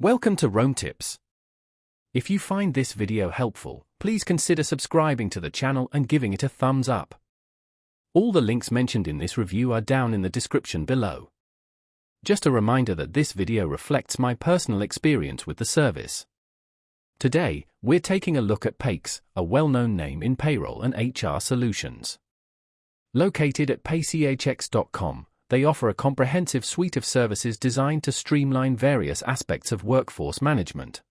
Welcome to Rome Tips. If you find this video helpful, please consider subscribing to the channel and giving it a thumbs up. All the links mentioned in this review are down in the description below. Just a reminder that this video reflects my personal experience with the service. Today, we're taking a look at Paychex, a well-known name in payroll and HR solutions. Located at Paychex.com, they offer a comprehensive suite of services designed to streamline various aspects of workforce management.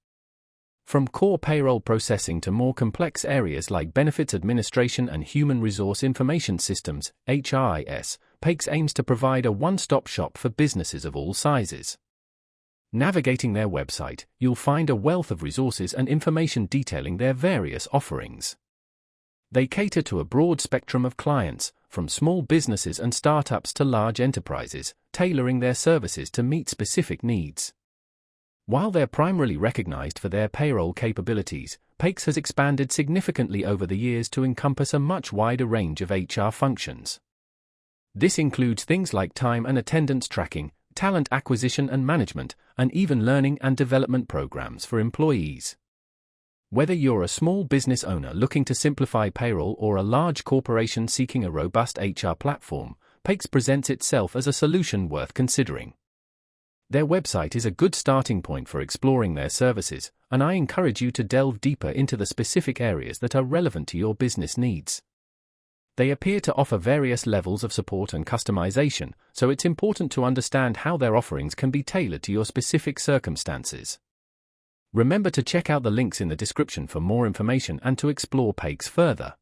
From core payroll processing to more complex areas like benefits administration and human resource information systems, HRIS, Paychex aims to provide a one-stop shop for businesses of all sizes. Navigating their website, you'll find a wealth of resources and information detailing their various offerings. They cater to a broad spectrum of clients, from small businesses and startups to large enterprises, tailoring their services to meet specific needs. While they're primarily recognized for their payroll capabilities, Paychex has expanded significantly over the years to encompass a much wider range of HR functions. This includes things like time and attendance tracking, talent acquisition and management, and even learning and development programs for employees. Whether you're a small business owner looking to simplify payroll or a large corporation seeking a robust HR platform, Paychex presents itself as a solution worth considering. Their website is a good starting point for exploring their services, and I encourage you to delve deeper into the specific areas that are relevant to your business needs. They appear to offer various levels of support and customization, so it's important to understand how their offerings can be tailored to your specific circumstances. Remember to check out the links in the description for more information and to explore Paychex further.